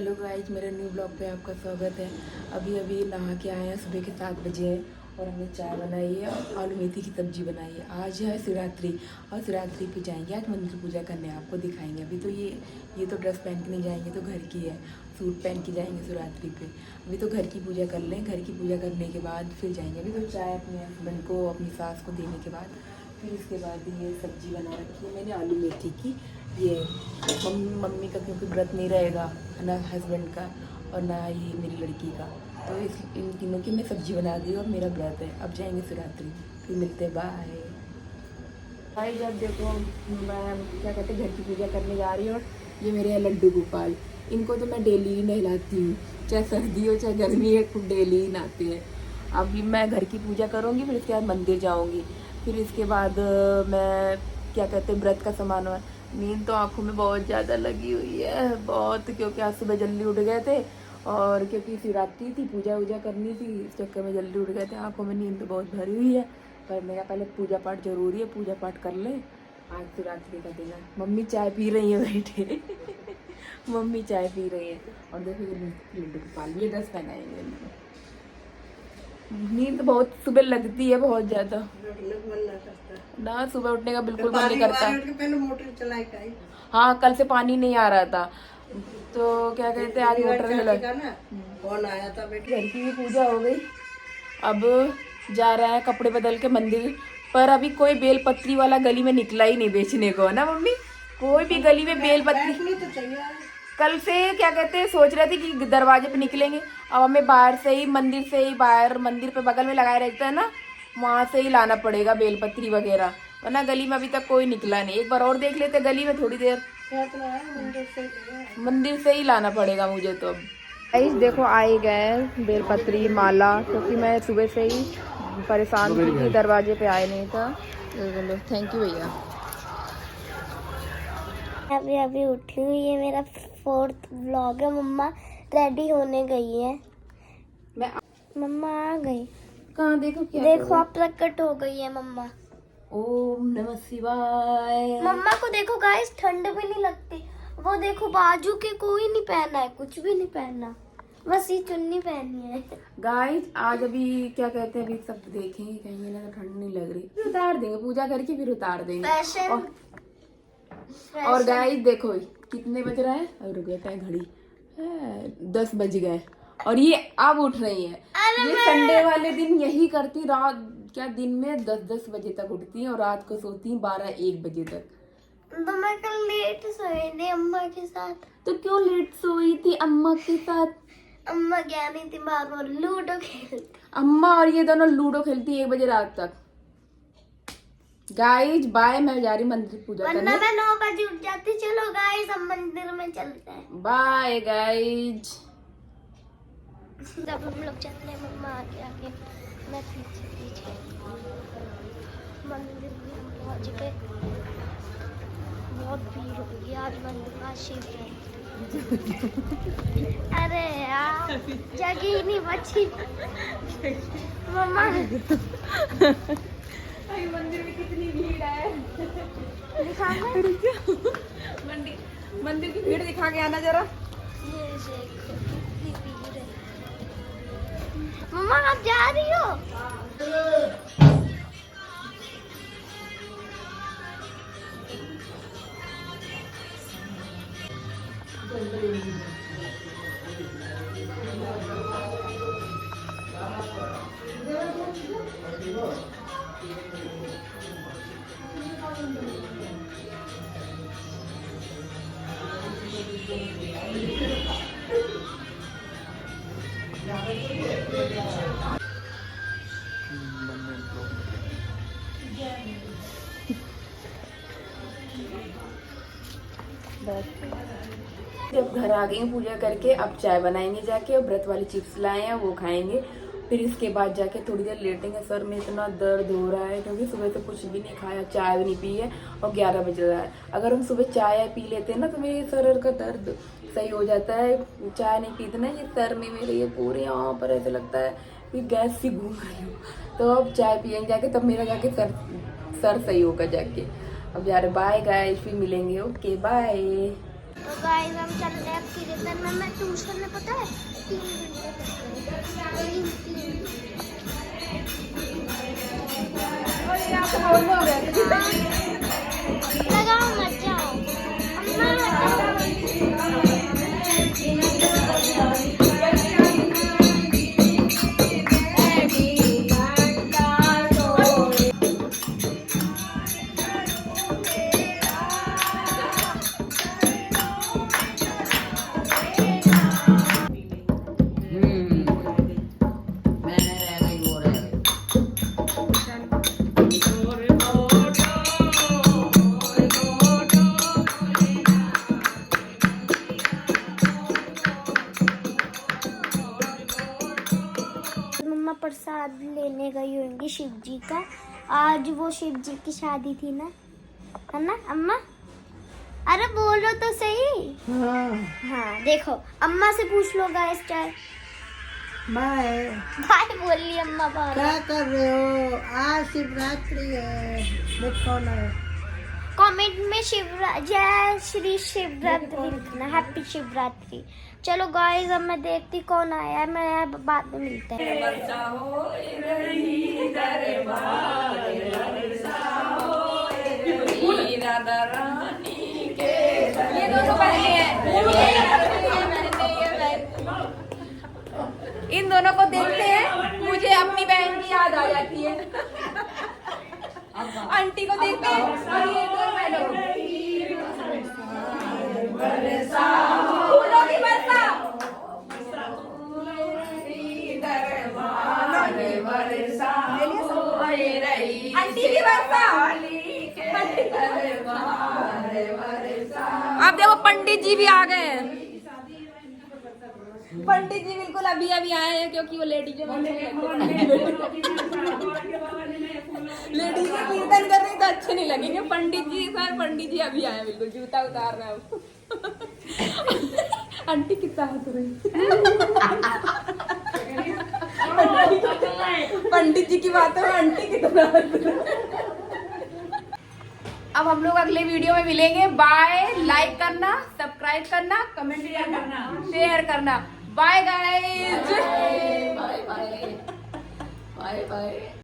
Hello guys, मेरे new blog पे आपका स्वागत है। अभी अभी नहा के आए हैं, सुबह के 7 बजे है और हमने चाय बनाई है और आलू मेथी की सब्जी बनाई है। आज है शिवरात्रि और शिवरात्रि पे जाएंगे आज मंदिर पूजा करने, आपको दिखाएंगे। अभी तो ये तो ड्रेस पहन के नहीं जाएंगे, तो घर की है, सूट पहन के जाएंगे शिवरात्रि पे। अभी तो घर की पूजा कर लें, घर की पूजा करने के बाद फिर जाएंगे। अभी तो चाय अपने हस्बैंड को, अपनी सास को देने के बाद फिर इसके बाद ये सब्जी बना रखी है मैंने आलू मेथी की। ये मम्मी का क्योंकि व्रत नहीं रहेगा ना, हस्बैंड का और ना ही मेरी लड़की का, तो इन तीनों की मैं सब्जी बना दी और मेरा व्रत है। अब जाएंगे शिवरात्रि, फिर मिलते, बाय। भाई जब देखो मैं क्या कहते घर की पूजा करने जा रही हूँ और ये मेरे हैं लड्डू गोपाल। इनको तो मैं डेली ही नहलाती हूँ, चाहे सर्दी हो चाहे गर्मी है, खूब डेली ही नहाते हैं। अभी मैं घर की पूजा करूँगी, फिर इसके बाद मंदिर जाऊँगी, फिर इसके बाद मैं क्या कहते हैं व्रत का सामान। नींद तो आंखों में बहुत ज़्यादा लगी हुई है, बहुत, क्योंकि आज सुबह जल्दी उठ गए थे और क्योंकि शिवरात्रि थी, पूजा वूजा करनी थी, इस चक्कर में जल्दी उठ गए थे। आंखों में नींद तो बहुत भरी हुई है, पर मेरा पहले पूजा पाठ जरूरी है, पूजा पाठ कर ले। आज शिवरात्रि का दिन है। मम्मी चाय पी रही है बैठे मम्मी चाय पी रही है और देखो ये लड्डू गोपाल, ये ड्रेस पहनाएंगे इनको। नींद बहुत सुबह लगती है, बहुत ज्यादा ना, सुबह उठने का बिल्कुल मन नहीं करता। पहले मोटर चलाई का। हाँ, कल से पानी नहीं आ रहा था, तो क्या कहते हैं आज मोटर चला ना, कौन आया था बेटे। घर की भी पूजा हो गई। अब जा रहा है कपड़े बदल के मंदिर, पर अभी कोई बेलपत्री वाला गली में निकला ही नहीं बेचने को, है ना मम्मी? कोई भी गली में बेलपत्री। तो चाहिए। कल से क्या कहते हैं सोच रहे थे कि दरवाजे पे निकलेंगे, अब हमें बाहर से ही, मंदिर से ही, बाहर मंदिर पे बगल में लगाए रहता है ना, वहां से ही लाना पड़ेगा बेलपत्री वगैरह, वरना गली में अभी तक कोई निकला नहीं। एक बार और देख लेते गली में थोड़ी देर, मंदिर से ही लाना पड़ेगा मुझे तो। अब देखो आ ही गए बेलपत्री माला, क्योंकि मैं सुबह से ही परेशान थी, दरवाजे पे आए नहीं था। चलो थैंक यू भैया। अभी अभी उठी हुई है, मेरा 4th व्लॉग है। मम्मा रेडी होने गई है, मम्मा आ गई। कहाँ देखो, क्या देखो आप प्रकट हो गई है मम्मा। ओम नमः शिवाय। मम्मा को देखो गाइस, ठंड भी नहीं लगती। वो देखो बाजू के कोई नहीं पहना है, कुछ भी नहीं पहना, बस ये चुन्नी पहनी है। गाइस आज अभी क्या कहते हैं, अभी सब देखेंगे, कहेंगे ना ठंड नहीं लग रही, फिर उतार देंगे, पूजा करके फिर उतार देंगे। फैशन। और गाइस देखो कितने बज रहा है, और रुक गया घड़ी है, 10 बज गए और ये अब उठ रही है। ये संडे वाले दिन यही करती, रात क्या दिन में 10-10 बजे तक उठती है और रात को सोती 12-1 बजे तक। तो मैं कल लेट सोई थी अम्मा के साथ। तो क्यों लेट सोई थी अम्मा के साथ? अम्मा क्या नहीं थी, बार लूडो खेलती। अम्मा और ये दोनों लूडो खेलती 1 बजे रात तक। गाइज बाय, मैं जा रही मंदिर पूजा करने, वरना मैं 9 बजे उठ जाती। चलो गाइस हम मंदिर में चलते हैं। Bye guys. जब हम लोग चल रहे, मम्मा आगे आगे, मैं पीछे पीछे। मंदिर में हम पहुंच गए, बहुत भीड़ हो गई आज मंदिर में, शिव जयंती। अरे यार जगह ही नहीं बची मम्मा। मंदिर में कितनी भीड़ है, मंदिर की भीड़ दिखा के आना जरा। ये देखो कितनी भीड़ है। मम्मा आप जा रही हो? जब घर आ गई हूँ पूजा करके, अब चाय बनाएंगे जाके, और व्रत वाली चिप्स लाए हैं वो खाएंगे, फिर इसके बाद जाके थोड़ी देर लेटेंगे। सर में इतना दर्द हो रहा है क्योंकि सुबह से कुछ भी नहीं खाया, चाय भी नहीं पी है और 11 बज रहा है। अगर हम सुबह चाय पी लेते हैं ना तो मेरे सर का दर्द सही हो जाता है। चाय नहीं पीते ना, ये सर में मेरे ये पूरे यहाँ पर ऐसे लगता है कि गैस सी घूम रही हूँ। तो अब चाय पियेंगे जाके, तब मेरा जाके सर सही होगा जाके। अब यार बाय गाइस, फिर मिलेंगे, ओके बाय। तो गाइस हम चल रहे हैं कीर्तन में। मैं ट्यूशन में पता है 3 लगाओ मत जाओ मम्मा प्रसाद लेने गई होंगी शिव जी का। आज वो शिव जी की शादी थी ना, है ना अम्मा? अरे बोलो तो सही। हाँ देखो, अम्मा से पूछ लो गाइस। चाय बाय। बाय बोल ली अम्मा बाहर। क्या कर रहे हो? आज शिवरात्रि है। देख कौन है। कमेंट में जय श्री शिवरात्रि लिखना, हैप्पी शिवरात्रि। चलो गाइस अब मैं देखती कौन आया है, मैं बाद में मिलते हैं। ये दोनों पहले हैं। इन दोनों को देखते हैं मुझे अपनी बहन की याद आ जाती है। आंटी को देखते हैं और ये दो बहनों फूलों की वर्षा। आंटी की वर्षा। अब देखो पंडित जी भी आ गए हैं। पंडित जी बिल्कुल अभी अभी आए हैं क्योंकि वो लेडीज लेडीज कीर्तन कर रही तो अच्छे नहीं लगेंगे। पंडित जी पंडित जी अभी आए, बिल्कुल जूता उतार रहे हो। आंटी कितना हंस रही। पंडित जी की बातों में आंटी कितना हंस रही। अब हम लोग अगले वीडियो में मिलेंगे। बाय। लाइक करना, सब्सक्राइब करना, कमेंट करना, शेयर करना। Bye guys. Bye bye bye bye.